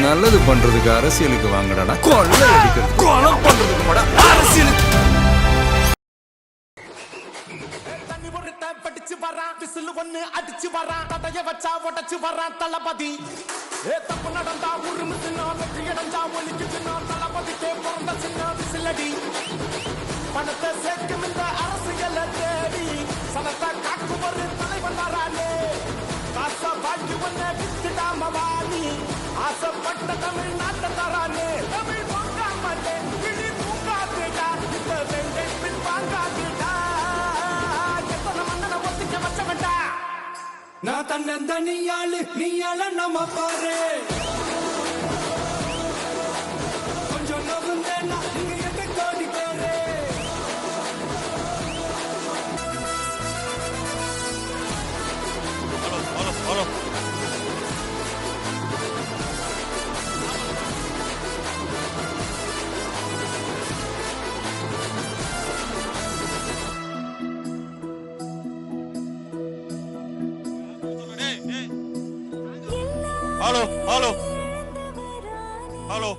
நல்லது பண்றதுக்கு அரசியலுக்கு வாங்கடா, கொள்ளை அடிக்கிறது கொலை பண்றதுக்கு மாடா அரசியலுக்கு. படிச்சு வரான் விசில் ஒண்ணு அடிச்சு வரான் தடைய வச்சா உடச்சு வரான் தளபதி. தப்பு நடந்தா உருமுதுனா வெற்றி அடைஞ்சா ஒலிக்குதுனா தளபதிக்கே பிறந்த சின்ன விசிலடி. பணத்தை சேர்க்கும் இந்த அரசியலை தேடி சனத்தை காக்கும் ஒரு தலைவன் வரானே. காசை வாங்கி ஒன்ன வித்துடாம வாணி ஆசைப்பட்ட தமிழ்நாட்டை தரானே. தமிழ் பொங்காமலே கிளி தூங்காதேடா, இந்த வெங்கை பின் வாங்காதேடா. எத்தனை மன்னனை ஒத்திக்க வச்சவன்டா நான் தன்னந்த நீயாள நம்ம பாரு. கொஞ்சம் நகுந்தேன்னா நீங்க எங்க கோடி பேரு. Halo, halo, halo.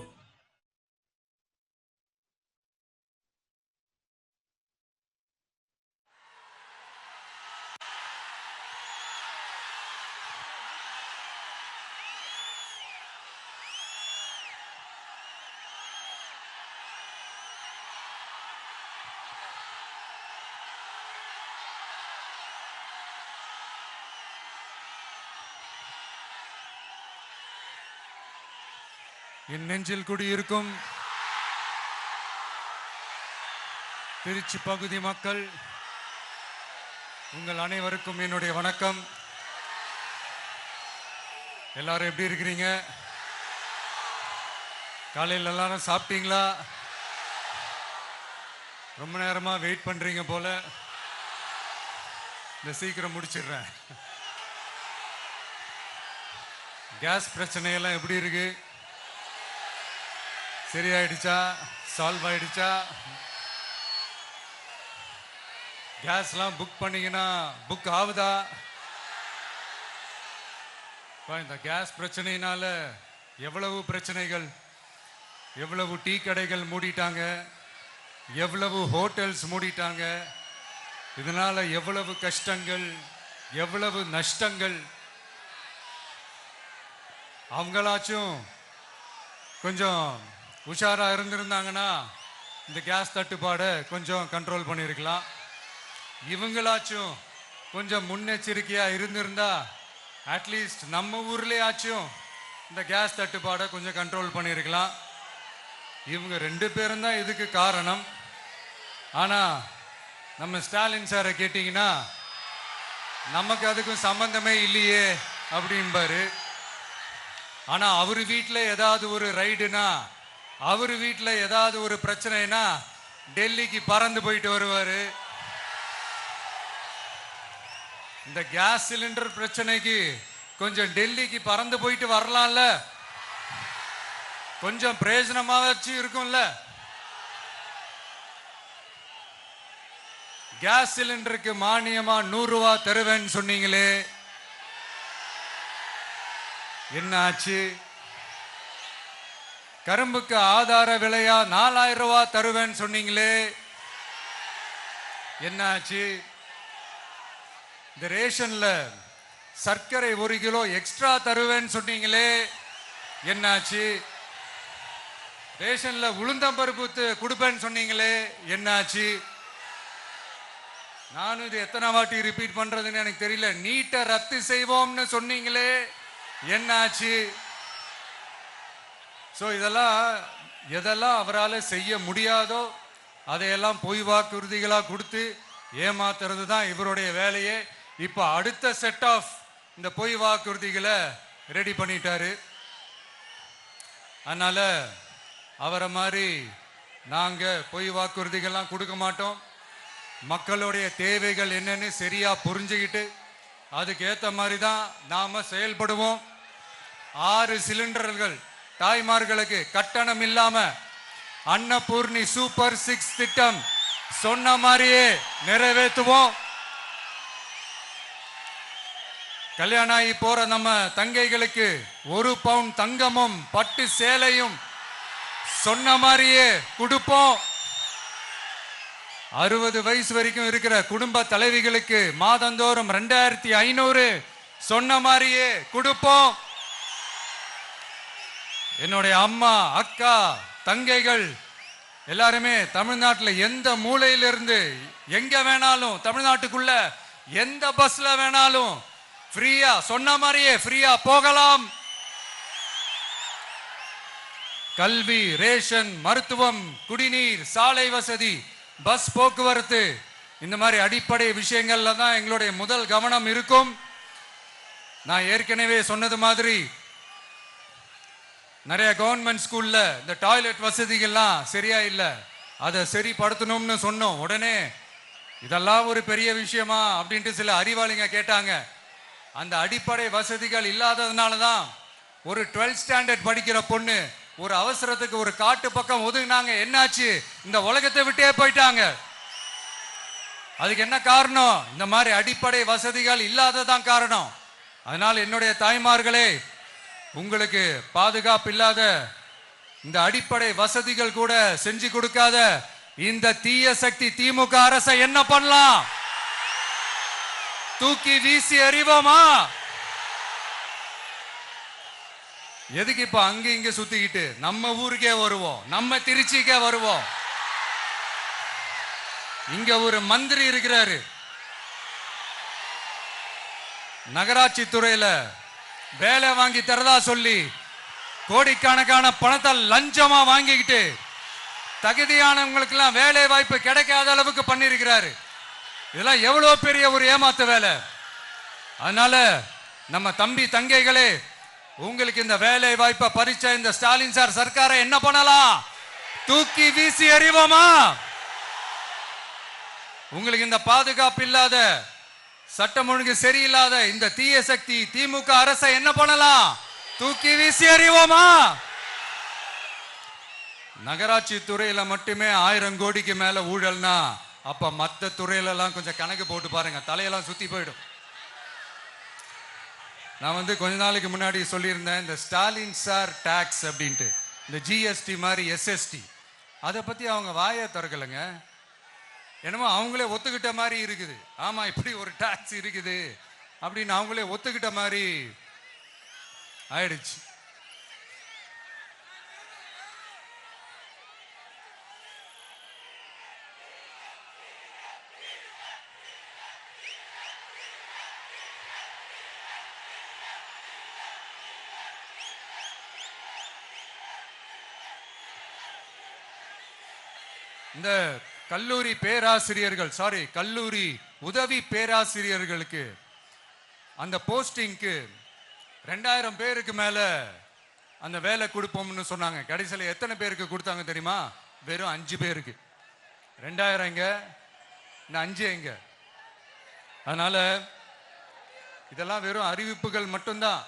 என் நெஞ்சில் குடியிருக்கும் திருச்சி பகுதி மக்கள் உங்கள் அனைவருக்கும் என்னுடைய வணக்கம். எல்லாரும் எப்படி இருக்கிறீங்க? காலையில் எல்லாரும் சாப்பிட்டீங்களா? ரொம்ப நேரமா வெயிட் பண்றீங்க போல. இந்த சீக்கிரம் முடிச்சிடுறேன். கேஸ் பிரச்சனையெல்லாம் எப்படி இருக்கு? சரியாயிடுச்சா? சால்வ் ஆயிடுச்சா? கேஸ்லாம் புக் பண்ணீங்கன்னா புக் ஆகுதா? இந்த கேஸ் பிரச்சனையினால எவ்வளவு பிரச்சனைகள், எவ்வளவு டீ கடைகள் மூடிட்டாங்க, எவ்வளவு ஹோட்டல்ஸ் மூடிட்டாங்க. இதனால எவ்வளவு கஷ்டங்கள், எவ்வளவு நஷ்டங்கள். அவங்களாச்சும் கொஞ்சம் உஷாரா இருந்திருந்தாங்கன்னா இந்த கேஸ் தட்டுப்பாடை கொஞ்சம் கண்ட்ரோல் பண்ணியிருக்கலாம். இவங்களாச்சும் கொஞ்சம் முன்னெச்சரிக்கையா இருந்திருந்தா அட்லீஸ்ட் நம்ம ஊர்லயாச்சும் இந்த கேஸ் தட்டுப்பாடை கொஞ்சம் கண்ட்ரோல் பண்ணியிருக்கலாம். இவங்க 2 பேரும் தான் இதுக்கு காரணம். ஆனா நம்ம ஸ்டாலின் சாரை கேட்டீங்கன்னா நமக்கு அதுக்கும் சம்பந்தமே இல்லையே அப்படின்பாரு. ஆனா அவரு வீட்டுல ஏதாவது ஒரு ரைடுனா, அவரு வீட்டுல ஏதாவது ஒரு பிரச்சனைனா டெல்லிக்கு பறந்து போயிட்டு வருவாரு. இந்த கேஸ் சிலிண்டர் பிரச்சனைக்கு கொஞ்சம் டெல்லிக்கு பறந்து போயிட்டு வரலாம்ல, கொஞ்சம் பிரயோஜனமா வச்சு இருக்கும்ல. கேஸ் சிலிண்டருக்கு மானியமா 100 ரூபாய் தருவேன்னு சொன்னீங்களே, என்ன ஆச்சு? கரும்புக்கு ஆதார விலையா 4000 ரூபாய் தருவேன்னு சொன்னீங்களே, என்ன ஆச்சு? இந்த ரேஷன்ல சர்க்கரை 1 கிலோ எக்ஸ்ட்ரா தருவேன்னு சொன்னீங்களே, என்னாச்சு? ரேஷன்ல உளுந்தம்பருப்பு கொடுப்பேன்னு சொன்னீங்களே, என்னாச்சு? நானும் இது எத்தனை வாட்டி ரிப்பீட் பண்றதுன்னு எனக்கு தெரியல. நீட்டை ரத்து செய்வோம்னு சொன்னீங்களே, என்னாச்சு? ஸோ எதெல்லாம் அவரால் செய்ய முடியாதோ அதையெல்லாம் பொய் வாக்குறுதிகளாக கொடுத்து ஏமாத்துறது தான் இவருடைய வேலையே. இப்போ அடுத்த செட் ஆஃப் இந்த பொய் வாக்குறுதிகளை ரெடி பண்ணிட்டாரு. அதனால அவரை மாதிரி நாங்கள் பொய் வாக்குறுதிகள்லாம் கொடுக்க மாட்டோம். மக்களுடைய தேவைகள் என்னன்னு சரியா புரிஞ்சுக்கிட்டு அதுக்கேற்ற மாதிரி தான் நாம செயல்படுவோம். 6 சிலிண்டர்கள் தாய்மார்களுக்கு கட்டணம் இல்லாம அன்னபூர்ணி சூப்பர் 6 திட்டம் சொன்ன மாதிரியே நிறைவேற்றுவோம். கல்யாணம் ஆகி போற நம்ம தங்கைகளுக்கு 1 பவுன் தங்கமும் பட்டு சேலையும் சொன்ன மாதிரியே கொடுப்போம். 60 வயசு வரைக்கும் இருக்கிற குடும்ப தலைவிகளுக்கு மாதந்தோறும் 2500 சொன்ன மாதிரியே கொடுப்போம். என்னுடைய அம்மா, அக்கா, தங்கைகள் எல்லாருமே தமிழ்நாட்டில் எந்த மூலையிலிருந்து எங்க வேணாலும், தமிழ்நாட்டுக்குள்ள எந்த பஸ்ல வேணாலும் ஃப்ரீயா, சொன்ன மாதிரியே ஃப்ரீயா போகலாம். கல்வி, ரேஷன், மருத்துவம், குடிநீர், சாலை வசதி, பஸ் போக்குவரத்து, இந்த மாதிரி அடிப்படை விஷயங்கள்ல தான் எங்களுடைய முதல் கவனம் இருக்கும். நான் ஏற்கனவே சொன்னது மாதிரி நிறைய கவர்மெண்ட் ஸ்கூல்ல இந்த டாய்லெட் வசதிகள்லாம் சரியா இல்லை, அதை சரிப்படுத்தணும்னு சொன்னோம். உடனே இதெல்லாம் ஒரு பெரிய விஷயமா அப்படின்ட்டு சில அறிவாளிங்க கேட்டாங்க. அந்த அடிப்படை வசதிகள் இல்லாததுனால தான் ஒரு 12th ஸ்டாண்டர்ட் படிக்கிற பொண்ணு ஒரு அவசரத்துக்கு ஒரு காட்டு பக்கம் ஒதுங்கினாங்க. என்னாச்சு? இந்த உலகத்தை விட்டே போயிட்டாங்க. அதுக்கு என்ன காரணம்? இந்த மாதிரி அடிப்படை வசதிகள் இல்லாததான் காரணம். அதனால் என்னுடைய தாய்மார்களே, உங்களுக்கு பாதுகாப்பு இல்லாத இந்த அடிப்படை வசதிகள் கூட செஞ்சு கொடுக்காத இந்த தீய சக்தி திமுக அரசை என்ன பண்ணலாம்? தூக்கி வீசி எறிவோமா? எதுக்கு இப்ப அங்க இங்க சுத்திக்கிட்டு நம்ம ஊருக்கே வருவோம், நம்ம திருச்சிக்கே வருவோம். இங்க ஒரு மந்திரி இருக்கிறாரு, நகராட்சி துறையில வேலை வாங்கி தரதா சொல்லி கோடிக்கணக்கான பணத்தை லஞ்சமா வாங்கிக்கிட்டு தகுதியானவங்களுக்கு எல்லாம் வேலை வாய்ப்பு கிடைக்காத அளவுக்கு பண்ணிருக்கிறாரு. இதெல்லாம் எவ்வளவு பெரிய ஒரு ஏமாத்து வேலை. அதனால நம்ம தம்பி தங்கைகளே, உங்களுக்கு இந்த வேலை வாய்ப்பை பறிச்ச இந்த ஸ்டாலின் சார் சர்க்காரை என்ன பண்ணலாம்? தூக்கி வீசி எறிவோமா? உங்களுக்கு இந்த பாதுகாப்பு இல்லாத, சட்டம் ஒழுங்கு சரியில்லாத இந்த தீய சக்தி திமுக அரசை என்ன பண்ணலாம்? தூக்கி வீசி எறிவோமா? நகராட்சி துறையில மட்டுமே 1000 கோடிக்கு மேல ஊழல்னா அப்ப மற்ற துறையில எல்லாம் கொஞ்சம் கணக்கு போட்டு பாருங்க, தலையெல்லாம் சுத்தி போயிடும். நான் கொஞ்ச நாளைக்கு முன்னாடி சொல்லியிருந்தேன், இந்த ஸ்டாலின் சார் டாக்ஸ் அப்படின்ட்டு, இந்த ஜிஎஸ்டி மாதிரி எஸ்எஸ்டி, அதை பத்தி அவங்க வாயை திறக்கலைங்க. என்னமோ அவங்களே ஒத்துக்கிட்ட மாதிரி இருக்குது. ஆமா, இப்படி ஒரு டாக்ஸ் இருக்குது அப்படின்னு அவங்களே ஒத்துக்கிட்ட மாதிரி ஆயிடுச்சு. இந்த கல்லூரி பேராசிரியர்கள், கல்லூரி உதவி பேராசிரியர்களுக்கு அந்த போஸ்டிங்க்கு 2000 பேருக்கு மேல அந்த வேலை கொடுப்போம்னு சொன்னாங்க. கடைசியில் எத்தனை பேருக்கு கொடுத்தாங்க தெரியுமா? வெறும் 5 பேருக்கு. 2000 எங்க, இந்த 5 எங்க? அதனால இதெல்லாம் வெறும் அறிவிப்புகள் மட்டும்தான்.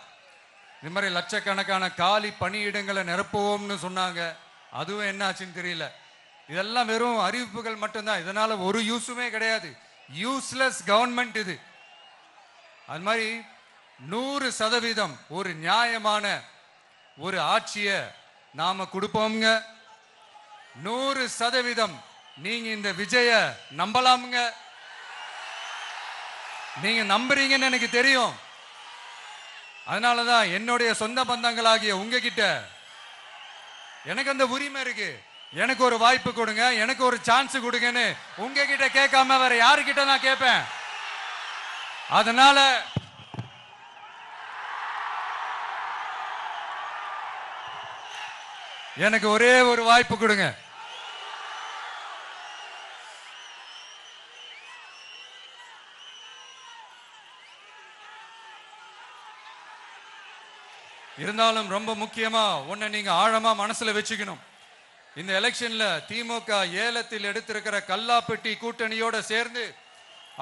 இந்த மாதிரி லட்சக்கணக்கான காலி பணியிடங்களை நிரப்புவோம்னு சொன்னாங்க, அதுவும் என்ன ஆச்சுன்னு தெரியல. இதெல்லாம் வெறும் அறிவிப்புகள் மட்டும்தான். இதனால ஒரு யூஸுமே கிடையாது. யூஸ்லெஸ் கவர்மெண்ட் இது. அது மாதிரி 100% ஒரு நியாயமான ஒரு ஆட்சியை நாம கொடுப்போம்ங்க. 100% நீங்க இந்த விஜய நம்பலாமுங்க. நீங்க நம்புறீங்கன்னு எனக்கு தெரியும். அதனாலதான் என்னுடைய சொந்த பந்தங்களாகிய உங்ககிட்ட எனக்கு அந்த உரிமை இருக்கு. எனக்கு ஒரு வாய்ப்பு கொடுங்க, எனக்கு ஒரு சான்ஸ் கொடுங்கன்னு உங்ககிட்ட கேட்காம வேற யாருக்கிட்ட நான் கேட்பேன்? அதனால எனக்கு ஒரே ஒரு வாய்ப்பு கொடுங்க. இருந்தாலும் ரொம்ப முக்கியமா ஒன்ன நீங்க ஆழமா மனசுல வச்சுக்கணும். இந்த எலெக்ஷன்ல திமுக ஏலத்தில் எடுத்திருக்கிற கல்லாப்பெட்டி கூட்டணியோட சேர்ந்து,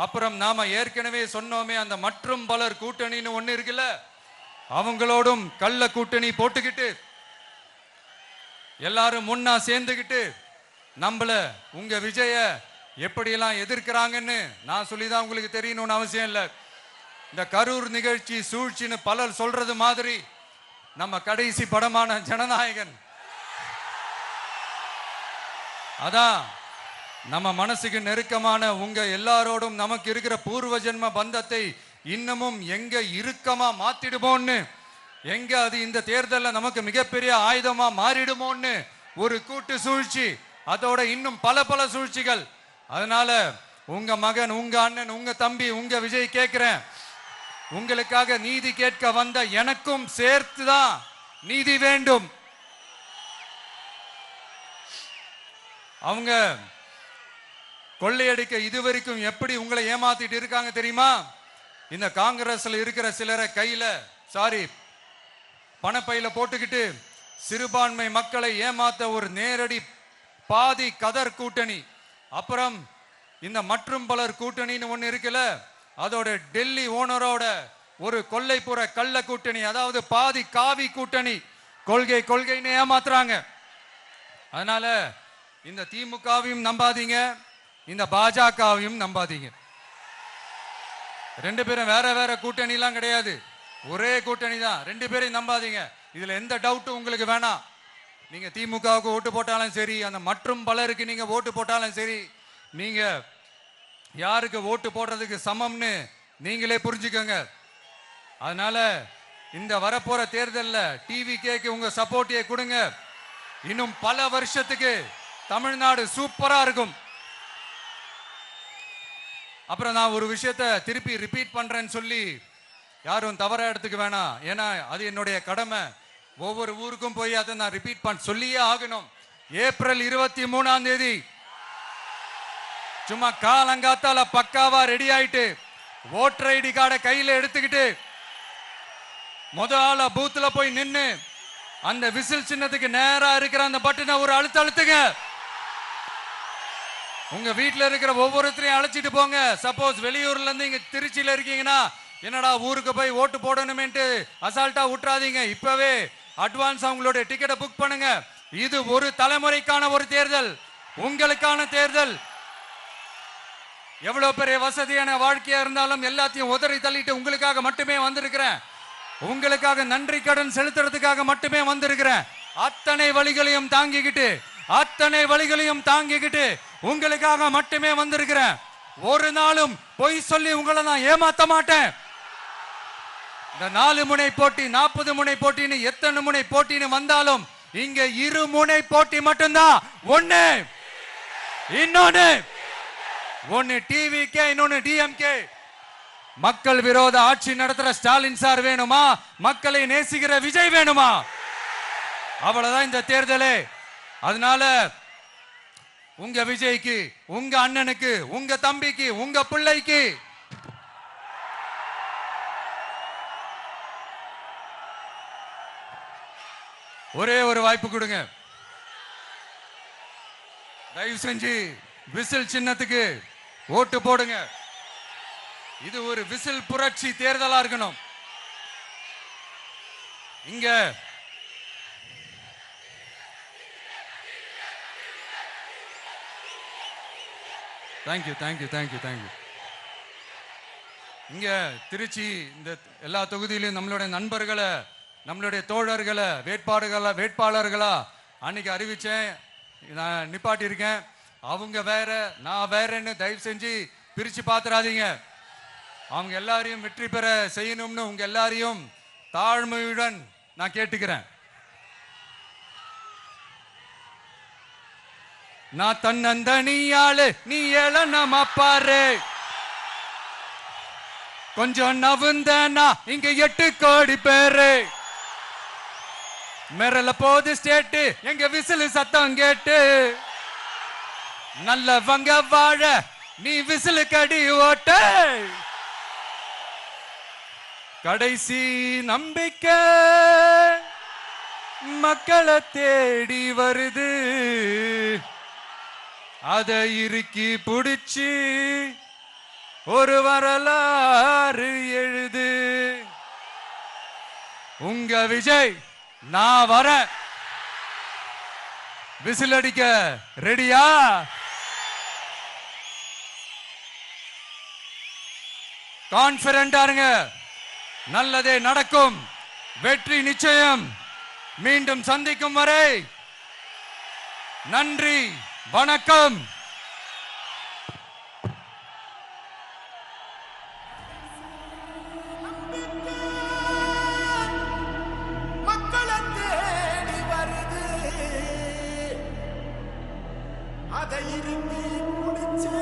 அப்புறம் நாம ஏற்கனவே சொன்னோமே அந்த மற்றும் பலர் கூட்டணின்னு ஒண்ணு இருக்குல்ல, அவங்களோடும் கள்ள கூட்டணி போட்டுக்கிட்டு எல்லாரும் முன்னா சேர்ந்துக்கிட்டு நம்மள உங்க விஜய எப்படியெல்லாம் எதிர்க்கிறாங்கன்னு நான் சொல்லிதான் உங்களுக்கு தெரியணும்னு அவசியம் இல்லை. இந்த கரூர் நிகழ்ச்சி சூழ்ச்சின்னு பலர் சொல்றது மாதிரி நம்ம கடைசி படமான ஜனநாயகன் அதான் நம்ம மனசுக்கு நெருக்கமான உங்க எல்லாரோடும் நமக்கு இருக்கிற பூர்வ ஜென்ம பந்தத்தை இன்னமும் எங்க இறுக்கமா மாத்திடுமோன்னு, எங்க அது இந்த தேர்தலில் நமக்கு மிகப்பெரிய ஆயுதமா மாறிடுமோன்னு ஒரு கூட்டு சூழ்ச்சி, அதோட இன்னும் பல பல சூழ்ச்சிகள். அதனால உங்க மகன், உங்க அண்ணன், உங்க தம்பி, உங்க விஜய் கேட்கிறேன், உங்களுக்காக நீதி கேட்க வந்த எனக்கும் சேர்த்துதான் நீதி வேண்டும். அவங்க கொள்ளையடிக்க இதுவரைக்கும் எப்படி உங்களை ஏமாத்திட்டு இருக்காங்க தெரியுமா? இந்த காங்கிரஸ்ல இருக்கிற சிலரை கையில பணப்பையில போட்டுக்கிட்டு சிறுபான்மை மக்களை ஏமாத்த ஒரு நேரடி பாதி கதர் கூட்டணி, அப்புறம் இந்த மற்றும் பலர் கூட்டணின்னு ஒண்ணு இருக்குல்ல, அதோட டெல்லி ஓனரோட ஒரு கொள்ளைப்புற கள்ள கூட்டணி, அதாவது பாதி காவி கூட்டணி, கொள்கை கொள்கைன்னு ஏமாத்துறாங்க. அதனால இந்த திமுகவையும் நம்பாதீங்க, இந்த பாஜகவையும் நம்பாதீங்க. ரெண்டு பேரும் வேற வேற கூட்டணி எல்லாம் கிடையாது, ஒரே கூட்டணி தான். ரெண்டு பேரையும் நம்பாதீங்க, இதுல எந்த டவுட்டும் உங்களுக்கு வேணாம். நீங்க திமுகவுக்கு ஓட்டு போட்டாலும் சரி, அந்த மற்றும் பலருக்கு நீங்க ஓட்டு போட்டாலும் சரி, நீங்க யாருக்கு ஓட்டு போடுறதுக்கு சமம்னு நீங்களே புரிஞ்சுக்கோங்க. அதனால இந்த வரப்போற தேர்தலில் டிவிகேக்கு உங்க சப்போர்ட்டியை கொடுங்க. இன்னும் பல வருஷத்துக்கு தமிழ்நாடு சூப்பரா இருக்கும். அப்புறம் நான் ஒரு விஷயத்தை திருப்பி ரிப்பீட் பண்றேன்னு சொல்லி யாரும் தவறா எடுத்துக்க வேணாம், ஏன்னா அது என்னுடைய கடமை. ஒவ்வொரு ஊருக்கும் போய் அதை நான் ரிப்பீட் சொல்லியே ஆகணும். ஏப்ரல் 23ஆம் தேதி சும்மா காலங்காத்தால பக்காவா ரெடி ஆயிட்டு ஓட்டர் ஐடி கார்டை கையில எடுத்துக்கிட்டு முதல்ல பூத்துல போய் நின்னு அந்த விசில் சின்னத்துக்கு நேரா இருக்கிற அந்த பட்டனை ஒரு அழுத்துங்க. உங்க வீட்டுல இருக்கிற ஒவ்வொருத்தரையும் அழைச்சிட்டு போங்க. சப்போஸ் வெளியூர்ல இருந்து இங்க திருச்சியில இருக்கீங்கன்னா, என்னடா ஊருக்கு போய் ஓட்டு போடணுமேன்ட்டு அசால்ட்டா விட்டுறாதீங்க. இப்பவே அட்வான்ஸ் அவங்களோட டிக்கெட்டை புக் பண்ணுங்க. இது ஒரு தலைமுறைக்கான ஒரு தேர்தல், உங்களுக்கான தேர்தல். எவ்வளவு பெரிய வசதியான வாழ்க்கையா இருந்தாலும் எல்லாத்தையும் உதறி தள்ளிட்டு உங்களுக்காக மட்டுமே வந்திருக்கிறேன். உங்களுக்காக நன்றி கடன் செலுத்துறதுக்காக மட்டுமே வந்திருக்கிறேன். அத்தனை வழிகளையும் தாங்கிக்கிட்டு உங்களுக்காக மட்டுமே வந்திருக்கிறேன். ஒரு நாளும் பொய் சொல்லி உங்களை நான் ஏமாத்த மாட்டேன். இந்த 4 முனை போட்டி, 40 முனை போட்டின்னு எத்தனை முனை போட்டின்னு வந்தாலும் இங்க 2 முனை போட்டி மட்டும்தான். ஒன்னு டிவிகே, இன்னொன்னு டிஎம்கே. மக்கள் விரோத ஆட்சி நடத்துற ஸ்டாலின் சார் வேணுமா, மக்களை நேசிக்கிற விஜய் வேணுமா? அவ்வளவுதான் இந்த தேர்தலே. அதனால உங்க விஜய்க்கு, உங்க அண்ணனுக்கு, உங்க தம்பிக்கு, உங்க பிள்ளைக்கு ஒரே ஒரு வாய்ப்பு கொடுங்க. தயவு செஞ்சு விசில் சின்னத்துக்கு ஓட்டு போடுங்க. இது ஒரு விசில் புரட்சி தேர்தலா இருக்கணும். இங்க தேங்க்யூ. இங்க திருச்சி இந்த எல்லா தொகுதியிலும் நம்மளுடைய நண்பர்களை, நம்மளுடைய தோழர்களை வேட்பாளர்களா அன்னைக்கு அறிவிச்சேன், நான் நிப்பாட்டி இருக்கேன். அவங்க வேற, நான் வேறன்னு தயவு செஞ்சு பிரிச்சு பாத்துறாதீங்க. அவங்க எல்லாரையும் வெற்றி பெற செய்யணும்னு உங்க எல்லாரையும் தாழ்மையுடன் நான் கேட்டுக்கிறேன். நான் தன்னந்தனியாளு, நீ ஏளனமா பாரு, கொஞ்சம் நவுந்தனா இங்க 8 கோடி பேரு, மிரல போது ஸ்டேட்டு எங்க விசில் சத்தம் கேட்டு, நல்லவங்க வாழ நீ விசிலு கடி ஓட்ட, கடைசி நம்பிக்கை மக்களை தேடி வருது, அதை இறுக்கி புடிச்சு ஒரு வரலாறு எழுது. உங்க விஜய் நான் வரேன். விசில் அடிக்க ரெடியா? கான்பிடண்டா இருங்க, நல்லதே நடக்கும், வெற்றி நிச்சயம். மீண்டும் சந்திக்கும் வரை நன்றி, வணக்கம். மக்களை தேடி வருது, அதை இறுக்கி முடிச்சு